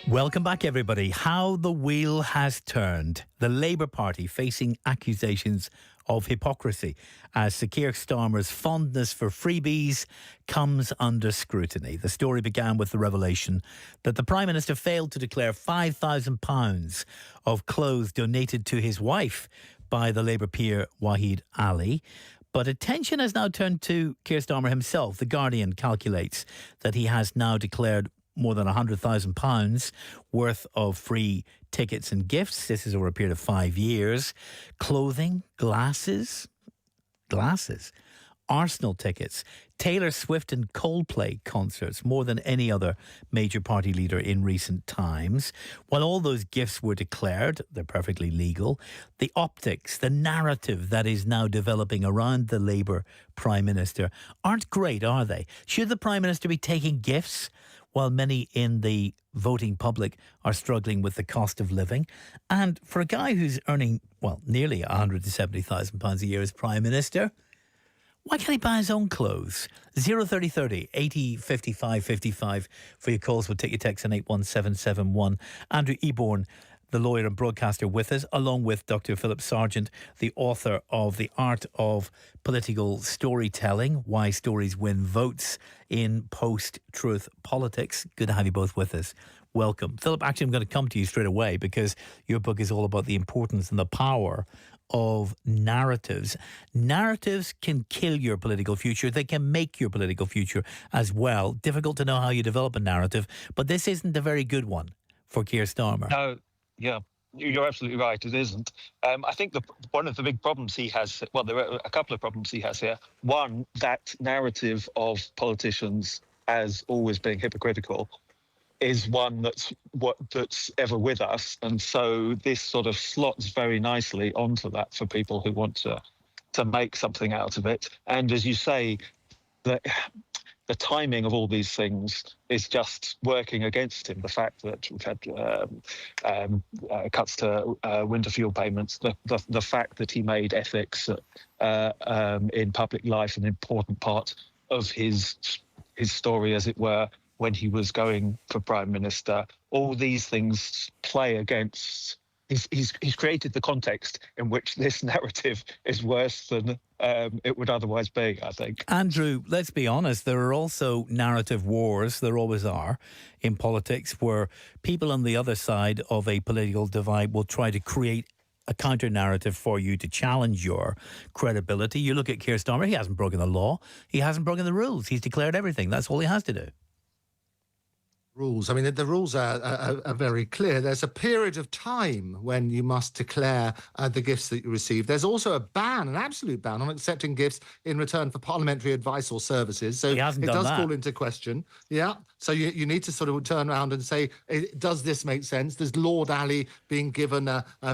Welcome back, everybody. How the wheel has turned. The Labour Party facing accusations of hypocrisy as Sir Kier Starmer's fondness for freebies comes under scrutiny. The story began with the revelation that the Prime Minister failed to declare £5,000 of clothes donated to his wife by the Labour peer Wahid Ali. But attention has now turned to Kier Starmer himself. The Guardian calculates that he has now declared more than £100,000 worth of free tickets and gifts. This is over a period of 5 years. Clothing, glasses, Arsenal tickets, Taylor Swift and Coldplay concerts, more than any other major party leader in recent times. While all those gifts were declared, they're perfectly legal, the optics, the narrative that is now developing around the Labour Prime Minister aren't great, are they? Should the Prime Minister be taking gifts while many in the voting public are struggling with the cost of living? And for a guy who's earning, nearly £170,000 a year as Prime Minister, why can't he buy his own clothes? 03030 80 55 55 for your calls. We'll take your text on 81771. Andrew Eborn, the lawyer and broadcaster, with us, along with Dr. Philip Sargent, the author of The Art of Political Storytelling, Why Stories Win Votes in Post-Truth Politics. Good to have you both with us. Welcome. Philip, actually, I'm going to come to you straight away because your book is all about the importance and the power of narratives. Narratives can kill your political future. They can make your political future as well. Difficult to know how you develop a narrative, but this isn't a very good one for Kier Starmer. No, yeah, you're absolutely right. It isn't. I think one of the big problems he has, there are a couple of problems he has here. One, that narrative of politicians as always being hypocritical is one that's ever with us, and so this sort of slots very nicely onto that for people who want to make something out of it. And as you say, the timing of all these things is just working against him. The fact that we've had cuts to winter fuel payments, the fact that he made ethics in public life an important part of his story, as it were, when he was going for Prime Minister, all these things play against. He's created the context in which this narrative is worse than it would otherwise be, I think. Andrew, let's be honest, there are also narrative wars, there always are, in politics, where people on the other side of a political divide will try to create a counter-narrative for you to challenge your credibility. You look at Kier Starmer, he hasn't broken the law, he hasn't broken the rules, he's declared everything, that's all he has to do. Rules. I mean, the rules are very clear. There's a period of time when you must declare the gifts that you receive. There's also a ban, an absolute ban, on accepting gifts in return for parliamentary advice or services. So it does call into question. Yeah. So you need to sort of turn around and say, does this make sense? There's Lord Ali being given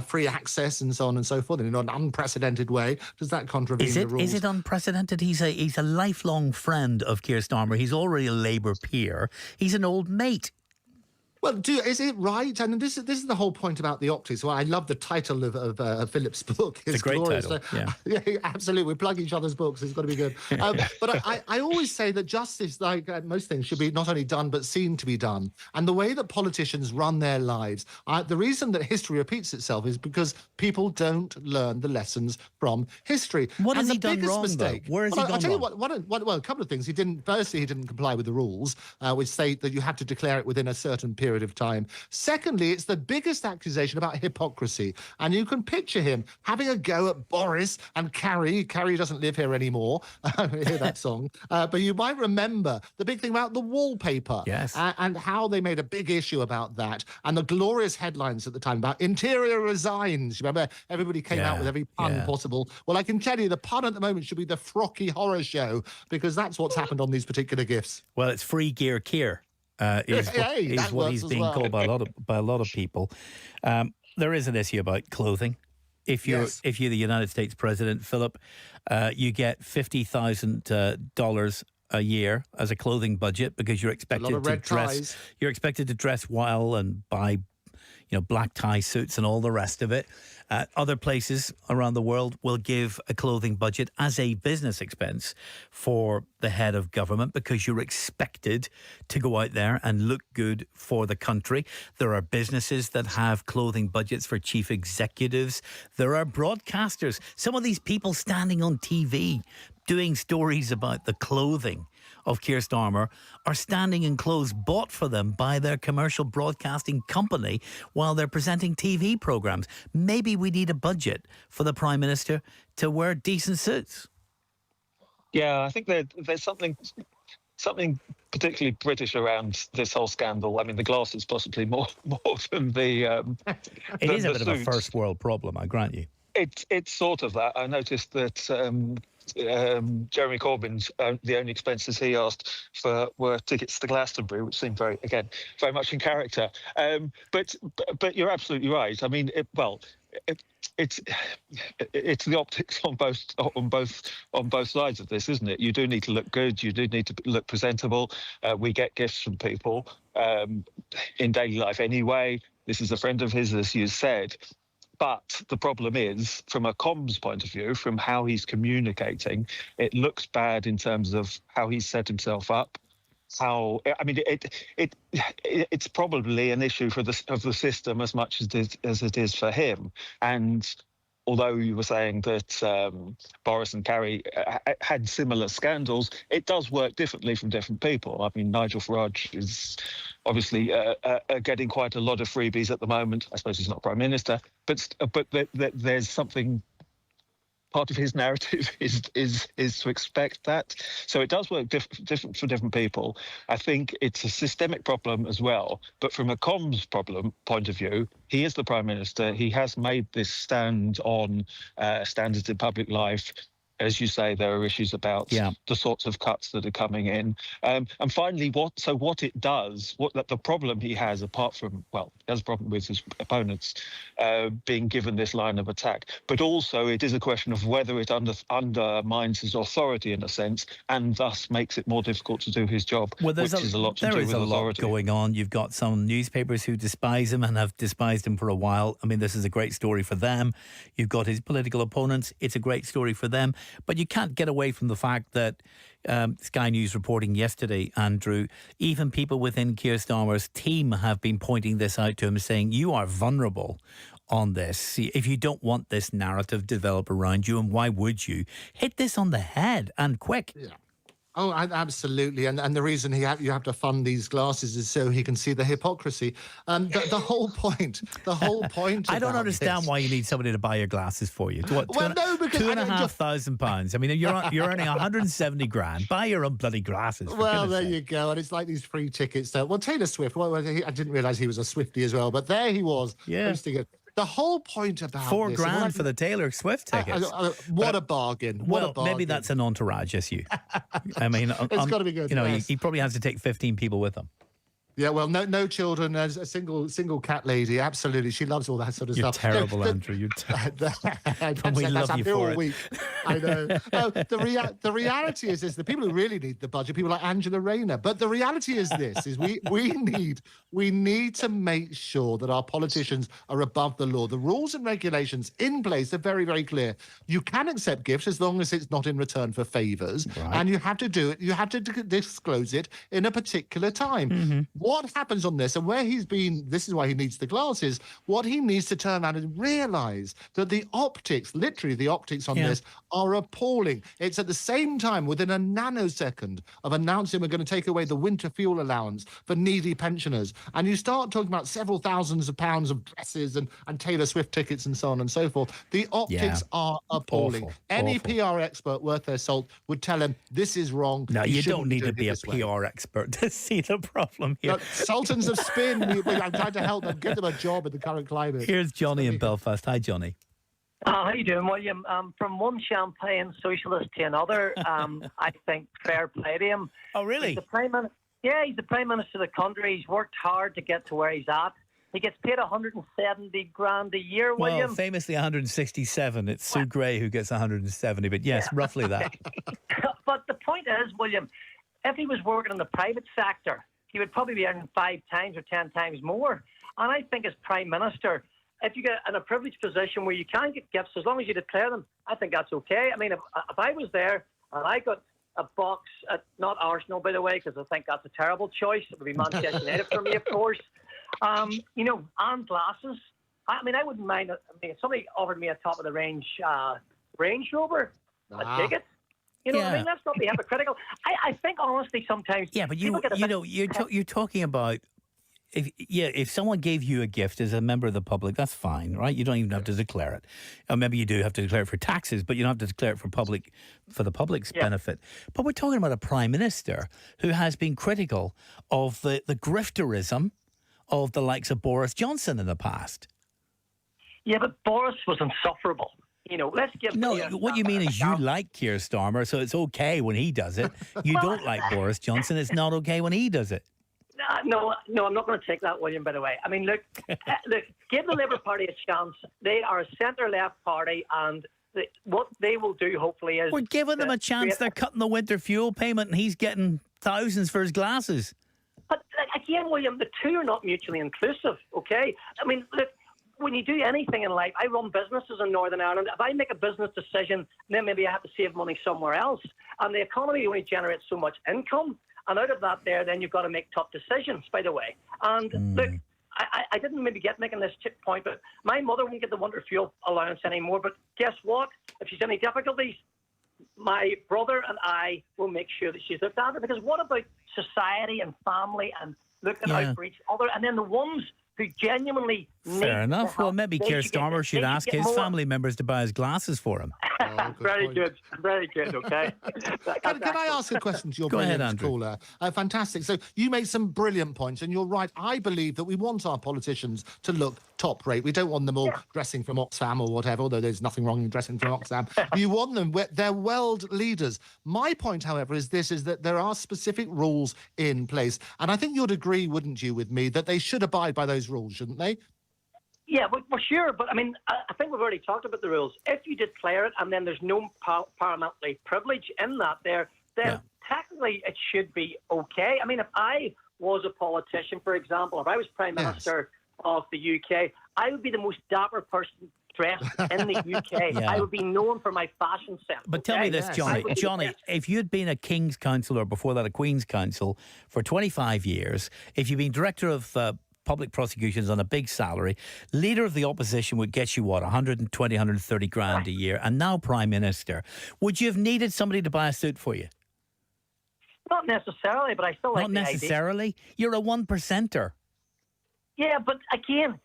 free access and so on and so forth in an unprecedented way. Does that contravene the rules? Is it unprecedented? He's a lifelong friend of Kier Starmer. He's already a Labour peer. He's an old mate. Well, is it right? And this is the whole point about the optics. Well, I love the title of Philip's book. It's a great glorious. title. Yeah, absolutely. We plug each other's books. It's got to be good. But I always say that justice, like most things, should be not only done but seen to be done. And the way that politicians run their lives, the reason that history repeats itself is because people don't learn the lessons from history. What has he done wrong, though? Where has he gone wrong? I'll tell you what, a couple of things. Firstly, he didn't comply with the rules, which say that you have to declare it within a certain period of time. Secondly, it's the biggest accusation about hypocrisy. And you can picture him having a go at Boris and Carrie. Carrie doesn't live here anymore. I hear that song. But you might remember the big thing about the wallpaper. Yes. And how they made a big issue about that. And the glorious headlines at the time about Interior resigns. You remember everybody came out with every pun possible. Well, I can tell you the pun at the moment should be the Frocky Horror Show, because that's what's happened on these particular gifts. Well, it's free gear Kier. Is what he's being called by a lot of people. There is an issue about clothing. If you're the United States president, Philip, you get $50,000 a year as a clothing budget because you're expected to dress. You're expected to dress well and buy, black tie suits and all the rest of it. Other places around the world will give a clothing budget as a business expense for the head of government because you're expected to go out there and look good for the country. There are businesses that have clothing budgets for chief executives. There are broadcasters. Some of these people standing on TV doing stories about the clothing of Kier Starmer are standing in clothes bought for them by their commercial broadcasting company while they're presenting TV programmes. Maybe we need a budget for the Prime Minister to wear decent suits. Yeah, I think there's something particularly British around this whole scandal. I mean, the glasses possibly more than the. It is a bit suits. of a first world problem, I grant you. It's sort of that. I noticed that. Jeremy Corbyn's the only expenses he asked for were tickets to Glastonbury, which seemed very much in character. But you're absolutely right. I mean, it's the optics on both sides of this, isn't it? You do need to look good. You do need to look presentable. We get gifts from people in daily life anyway. This is a friend of his, as you said. But the problem is, from a comms point of view, from how he's communicating, it looks bad in terms of how he's set himself up. It's probably an issue of the system as much as it is for him. And although you were saying that Boris and Carrie had similar scandals, it does work differently from different people. I mean, Nigel Farage is obviously getting quite a lot of freebies at the moment. I suppose he's not Prime Minister, but there's something. Part of his narrative is to expect that. So it does work different for different people. I think it's a systemic problem as well. But from a comms problem point of view, he is the Prime Minister. He has made this stand on standards in public life. As you say, there are issues about the sorts of cuts that are coming in. And finally, what it does, the problem he has, apart from, he has a problem with his opponents being given this line of attack, but also it is a question of whether it undermines his authority in a sense, and thus makes it more difficult to do his job, which is a lot to do with authority. There is a lot going on. You've got some newspapers who despise him and have despised him for a while. I mean, this is a great story for them. You've got his political opponents. It's a great story for them. But you can't get away from the fact that Sky News reporting yesterday, Andrew, even people within Kier Starmer's team have been pointing this out to him, saying you are vulnerable on this. If you don't want this narrative to develop around you, and why would you, hit this on the head and quick. Yeah. Oh, absolutely. And the reason you have to fund these glasses is so he can see the hypocrisy. The whole point. I don't understand why you need somebody to buy your glasses for you. Because £2,500. I mean, you're earning 170 grand. Buy your own bloody glasses. Well, there you go. And it's like these free tickets. Well, Taylor Swift. I didn't realise he was a Swiftie as well, but there he was. Yeah. The whole point about £4,000 for the Taylor Swift tickets. What a bargain! Maybe that's an entourage issue. I mean, it's got to be good. He probably has to take 15 people with him. Yeah, well, no children. As a single cat lady, absolutely, she loves all that sort of stuff. You're terrible, Andrew. You're terrible. And we love you for it. I know. The reality is this: the people who really need the budget, people like Angela Rayner. But the reality is this: is we need to make sure that our politicians are above the law. The rules and regulations in place are very, very clear. You can accept gifts as long as it's not in return for favours, and you have to do it. You have to disclose it in a particular time. Mm-hmm. What happens on this, and where he's been, this is why he needs the glasses, what he needs to turn around and realise that the optics, literally the optics on this, are appalling. It's at the same time, within a nanosecond of announcing we're going to take away the winter fuel allowance for needy pensioners, and you start talking about several thousands of pounds of dresses and Taylor Swift tickets and so on and so forth. The optics are appalling. Any PR expert worth their salt would tell him this is wrong. No, you don't need to be a PR expert to see the problem here. Sultans of spin. I'm trying to help them, give them a job in the current climate. Here's Johnny in Belfast. Hi, Johnny. How you doing, William? From one champagne socialist to another, I think fair play to him. Oh, really? He's the Prime Minister of the country. He's worked hard to get to where he's at. He gets paid 170 grand a year, William. Well, famously 167. It's Sue Gray who gets 170, but yes, roughly that. But the point is, William, if he was working in the private sector, he would probably be earning 5 times or 10 times more. And I think as Prime Minister, if you get in a privileged position where you can get gifts, as long as you declare them, I think that's okay. I mean, if I was there and I got a box at, not Arsenal, by the way, because I think that's a terrible choice. It would be Manchester United for me, of course. You know, and glasses. I mean, I wouldn't mind. I mean, if somebody offered me a top of the range Range Rover, I'd take it. You know what I mean? Let's not be hypocritical. I think honestly sometimes. Yeah, but you're talking about. If someone gave you a gift as a member of the public, that's fine, right? You don't even have to declare it. Or maybe you do have to declare it for taxes, but you don't have to declare it for the public's benefit. But we're talking about a prime minister who has been critical of the grifterism of the likes of Boris Johnson in the past. Yeah, but Boris was insufferable. You know, let's give. No, what you mean is you like Kier Starmer, so it's okay when he does it. You don't like Boris Johnson. It's not okay when he does it. No, I'm not going to take that, William, by the way. I mean, look, give the Labour Party a chance. They are a centre-left party, and what they will do, hopefully, is... We're giving them a chance. They're cutting the winter fuel payment, and he's getting thousands for his glasses. But, again, William, the two are not mutually inclusive, okay? I mean, look, when you do anything in life, I run businesses in Northern Ireland. If I make a business decision, then maybe I have to save money somewhere else. And the economy only generates so much income. And out of that then you've got to make tough decisions, by the way. And look, I didn't maybe get making this point, but my mother won't get the winter fuel allowance anymore. But guess what? If she's any difficulties, my brother and I will make sure that she's looked after. Because what about society and family and looking out for each other? And then the ones who genuinely Fair enough. Well, maybe Kier Starmer should ask his family members to buy his glasses for him. Very good, okay. Can I ask a question to your brilliant caller? Fantastic. So you made some brilliant points, and you're right. I believe that we want our politicians to look top rate. We don't want them all dressing from Oxfam or whatever, although there's nothing wrong in dressing from Oxfam. You want them, they're world leaders. My point, however, is that there are specific rules in place. And I think you'd agree, wouldn't you, with me, that they should abide by those rules, shouldn't they? Yeah, well, sure. But, I mean, I think we've already talked about the rules. If you declare it and then there's no paramountly privilege in that then technically it should be okay. I mean, if I was a politician, for example, if I was Prime Minister of the UK, I would be the most dapper person dressed in the UK. I would be known for my fashion sense. But tell me this, Johnny, if you'd been a King's Counsel or before that a Queen's Counsel for 25 years, if you'd been Director of public prosecutions on a big salary, leader of the opposition would get you, what, 120, 130 grand a year, and now Prime Minister, would you have needed somebody to buy a suit for you? Not necessarily, but I still like Not necessarily? Idea. You're a one-percenter. Yeah, but again,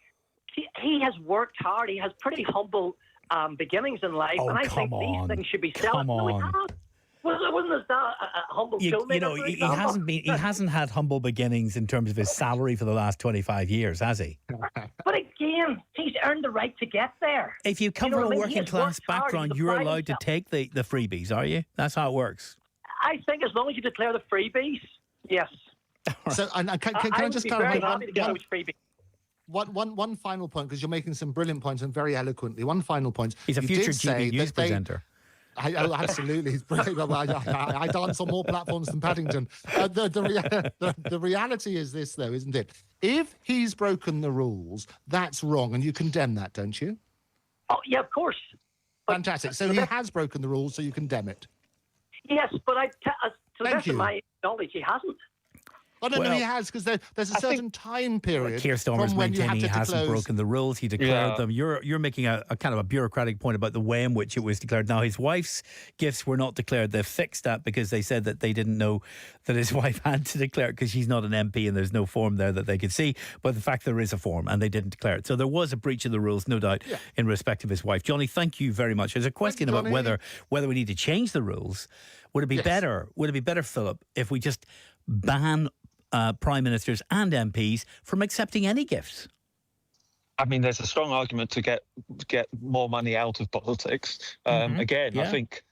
he has worked hard. He has pretty humble beginnings in life, and I think these things should be celebrated. Wasn't this a humble filmmaker? You know, he hasn't had humble beginnings in terms of his salary for the last 25 years, has he? But again, he's earned the right to get there. If you come from a working class background, you're allowed to take the freebies, are you? That's how it works. I think as long as you declare the freebies, yes. So, can I just clarify one final point, because you're making some brilliant points and very eloquently. One final point. He's a future GB News presenter. Absolutely. He's brilliant. I dance on more platforms than Paddington. The reality is this, though, isn't it? If he's broken the rules, that's wrong, and you condemn that, don't you? Oh, yeah, of course. Fantastic. So he has broken the rules, so you condemn it. Yes, but to the best of my knowledge, he hasn't. Oh, no, he has, because there's a certain time period. Kier Starmer's maintaining he hasn't broken the rules. He declared them. You're making a kind of a bureaucratic point about the way in which it was declared. Now, his wife's gifts were not declared. They've fixed that because they said that they didn't know that his wife had to declare it because she's not an MP and there's no form there that they could see. But the fact there is a form and they didn't declare it. So there was a breach of the rules, no doubt, in respect of his wife. Johnny, thank you very much. There's a question about whether we need to change the rules. Would it be better? Would it be better, Philip, if we just ban Prime Ministers and MPs from accepting any gifts? I mean, there's a strong argument to get more money out of politics. I think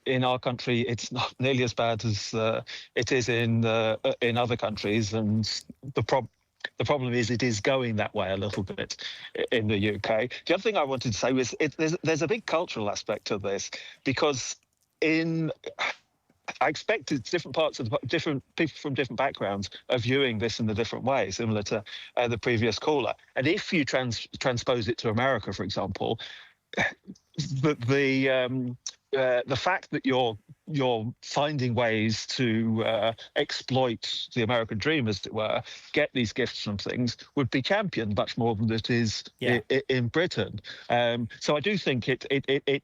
in our country, it's not nearly as bad as it is in other countries, and the problem is it is going that way a little bit in the UK. The other thing I wanted to say was there's a big cultural aspect to this, because in I expect it's different parts of different people from different backgrounds are viewing this in a different way, similar to the previous caller. And if you transpose it to America, for example, the fact that you're finding ways to exploit the American dream, as it were, get these gifts from things, would be championed much more than it is in Britain. So I do think it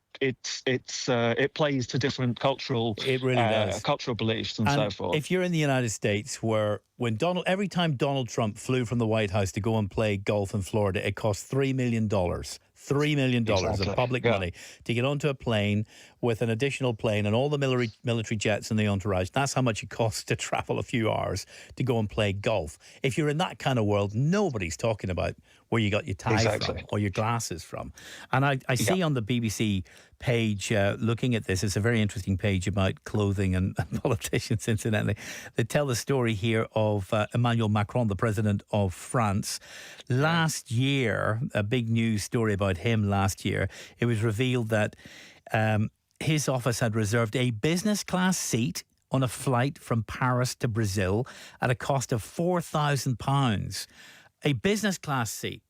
plays to different cultural cultural beliefs and so forth. If you're in the United States, where every time Donald Trump flew from the White House to go and play golf in Florida, it cost $3 million. $3 million of public money to get onto a plane with an additional plane and all the military jets and the entourage. That's how much it costs to travel a few hours to go and play golf. If you're in that kind of world, nobody's talking about where you got your tie from or your glasses from. And I see on the BBC page, looking at this, it's a very interesting page about clothing and politicians, incidentally. They tell the story here of Emmanuel Macron, the president of France. Last year, a big news story about him last year, it was revealed that his office had reserved a business class seat on a flight from Paris to Brazil at a cost of £4,000. A business class seat.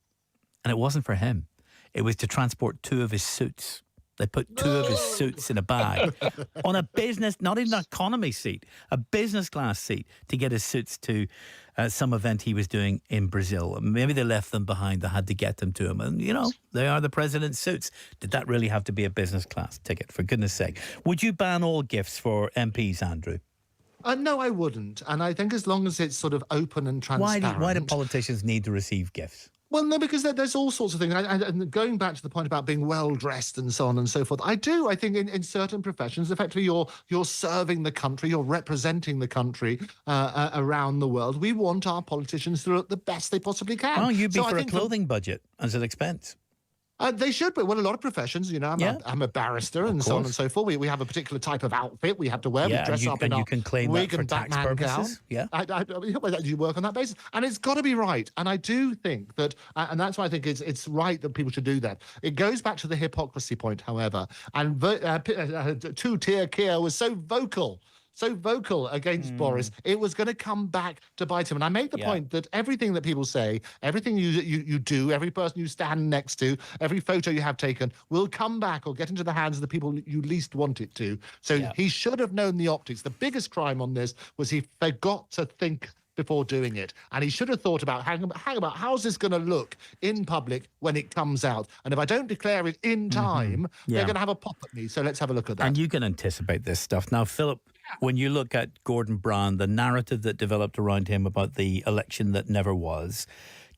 And it wasn't for him. It was to transport 2 of his suits. They put 2 of his suits in a bag on a business, not even an economy seat, a business class seat to get his suits to some event he was doing in Brazil. Maybe they left them behind. They had to get them to him. And, you know, they are the president's suits. Did that really have to be a business class ticket, for goodness sake? Would you ban all gifts for MPs, Andrew? No, I wouldn't. And I think as long as it's sort of open and transparent. Why do politicians need to receive gifts? Well, no, because there's all sorts of things. And going back to the point about being well-dressed and so on and so forth, I think in certain professions, effectively you're serving the country, you're representing the country around the world. We want our politicians to look the best they possibly can. Oh, you'd be for a clothing budget as an expense. They should be. Well, a lot of professions, you know, I'm a barrister and so on and so forth. We have a particular type of outfit we have to wear. We dress up in you can claim that for tax purposes. Gown. You work on that basis. And it's got to be right. And I do think that, and that's why I think it's right that people should do that. It goes back to the hypocrisy point, however. And two-tier Kier was so vocal against Boris, it was going to come back to bite him. And I make the point that everything that people say, everything you do, every person you stand next to, every photo you have taken will come back or get into the hands of the people you least want it to. So he should have known the optics. The biggest crime on this was he forgot to think before doing it. And he should have thought about, hang about, how's this going to look in public when it comes out? And if I don't declare it in time, they're going to have a pop at me. So let's have a look at that. And you can anticipate this stuff. Now, Philip, when you look at Gordon Brown, the narrative that developed around him about the election that never was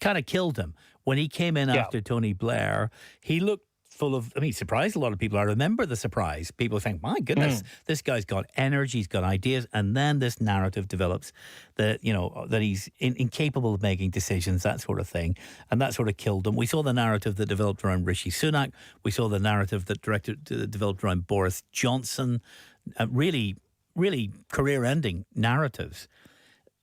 kind of killed him. When he came in after Tony Blair, he looked full of, surprised a lot of people. I remember the surprise. People think, my goodness, this guy's got energy, he's got ideas. And then this narrative develops that, that he's incapable of making decisions, that sort of thing. And that sort of killed him. We saw the narrative that developed around Rishi Sunak. We saw the narrative that developed around Boris Johnson. Really career-ending narratives.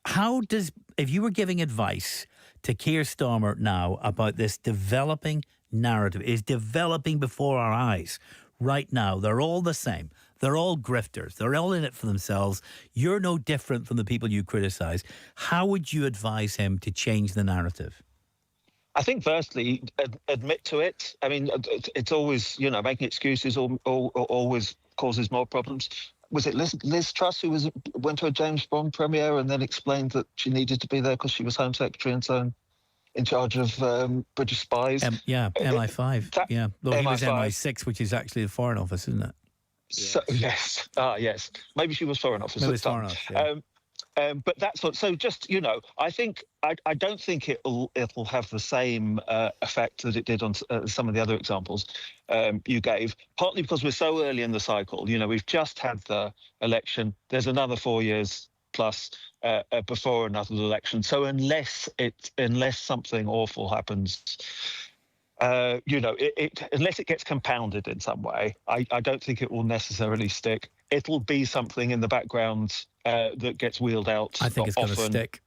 If you were giving advice to Kier Starmer now about this developing narrative, is developing before our eyes right now, they're all the same. They're all grifters. They're all in it for themselves. You're no different from the people you criticise. How would you advise him to change the narrative? I think, firstly, admit to it. I mean, it's always, making excuses always causes more problems. Was it Liz Truss who went to a James Bond premiere and then explained that she needed to be there because she was Home Secretary and so on, in charge of British spies? MI5. Though he was MI6, which is actually the Foreign Office, isn't it? So, yes. Yes. Maybe she was Foreign Office. Maybe it was Foreign Office, but that's what. So just I think I don't think it'll have the same effect that it did on some of the other examples you gave. Partly because we're so early in the cycle. We've just had the election. There's another 4 years plus before another election. So unless something awful happens, unless it gets compounded in some way, I don't think it will necessarily stick. It'll be something in the background that gets wheeled out. I think it's going to stick.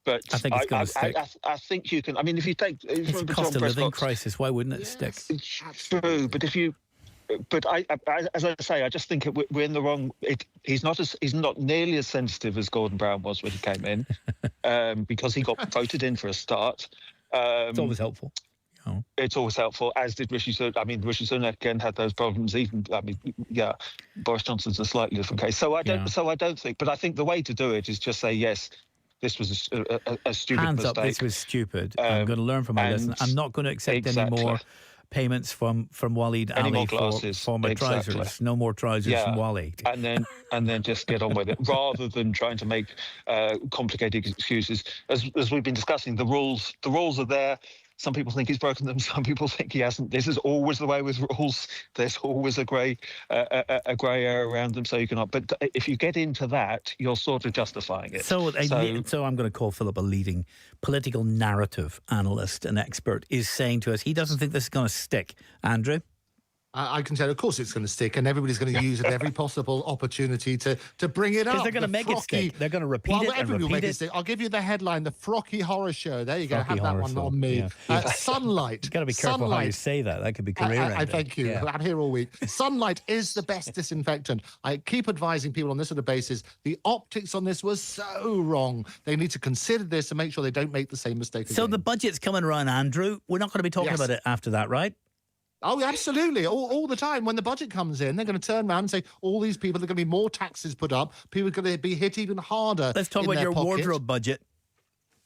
But I think it's going to stick. I think you can. I mean, if you take it's a cost of living crisis, why wouldn't it stick? It's true, but if you but as I say, I just think we're in the wrong. He's not nearly as sensitive as Gordon Brown was when he came in, because he got voted in for a start. It's always helpful. It's always helpful, as did Rishi Sunak. I mean, Rishi Sunak again had those problems. Boris Johnson's a slightly different case. So I don't think. But I think the way to do it is just say yes. This was a stupid Hands mistake. up, this was stupid. I'm going to learn from my lesson. I'm not going to accept any more payments from Waleed Ali for my trousers. No more trousers from Waleed. And then just get on with it, rather than trying to make complicated excuses. As we've been discussing, the rules are there. Some people think he's broken them. Some people think he hasn't. This is always the way with rules. There's always a grey area around them, so you cannot. But if you get into that, you're sort of justifying it. So I'm going to call Philip a leading political narrative analyst and expert, is saying to us he doesn't think this is going to stick. Andrew? I can tell, of course, it's going to stick, and everybody's going to use it every possible opportunity to bring it up. Because they're going to make it stick. They're going to repeat it and repeat it. I'll give you the headline: the Frocky Horror Show. There you go. Have that one on me. Yeah. Sunlight. You've got to be careful how you say that. That could be career-ending. I thank you. Yeah. I'm here all week. Sunlight is the best disinfectant. I keep advising people on this sort of basis. The optics on this was so wrong. They need to consider this and make sure they don't make the same mistake again. So the budget's coming around, Andrew. We're not going to be talking about it after that, right? Oh, absolutely. All the time. When the budget comes in, they're going to turn around and say, all these people, there are going to be more taxes put up. People are going to be hit even harder. Let's talk about your wardrobe budget.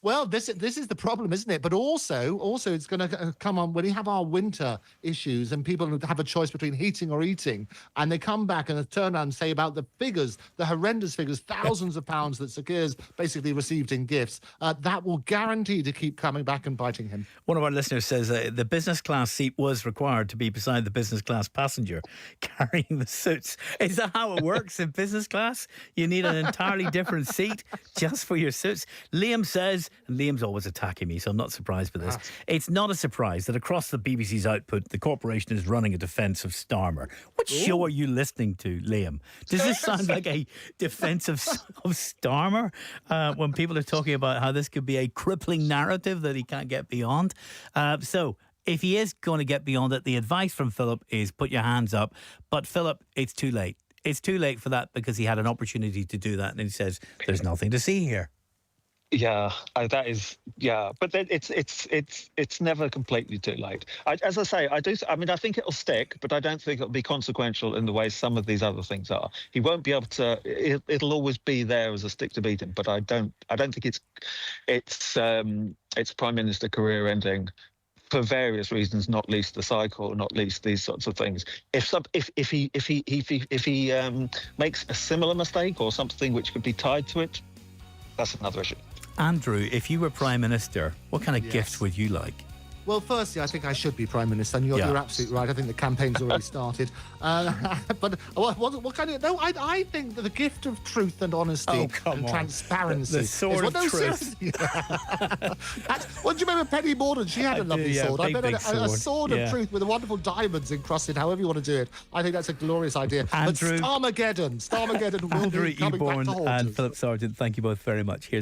Well, this is the problem, isn't it? But also it's going to come on when we have our winter issues and people have a choice between heating or eating, and they come back and turn around and say about the figures, the horrendous figures, thousands of pounds that Sir Keir's basically received in gifts. That will guarantee to keep coming back and biting him. One of our listeners says the business class seat was required to be beside the business class passenger carrying the suits. Is that how it works in business class? You need an entirely different seat just for your suits. Liam says, and Liam's always attacking me, so I'm not surprised by this. It's not a surprise that across the BBC's output, the corporation is running a defence of Starmer. What show are you listening to, Liam? Does this sound like a defence of Starmer when people are talking about how this could be a crippling narrative that he can't get beyond? So if he is going to get beyond it, the advice from Philip is put your hands up. But Philip, it's too late. It's too late for that, because he had an opportunity to do that, and he says there's nothing to see here. Yeah, that is, but then it's never completely too late. As I say, I think it'll stick, but I don't think it'll be consequential in the way some of these other things are. He won't be able to. It'll always be there as a stick to beat him, but I don't think it's Prime Minister career ending for various reasons, not least the cycle, not least these sorts of things. If he makes a similar mistake or something which could be tied to it, that's another issue. Andrew, if you were Prime Minister, what kind of gift would you like? Well, firstly, I think I should be Prime Minister, and you're absolutely right. I think the campaign's already started. But what kind of... No, I think that the gift of truth and honesty and transparency... The sword of truth. What do you remember Penny Mordaunt? She had a lovely sword. Big a sword of truth with the wonderful diamonds encrusted, however you want to do it. I think that's a glorious idea. Andrew, but Starmageddon will Andrew be coming Eborn back to haunt us. and Philip Sargent, thank you both very much. Here's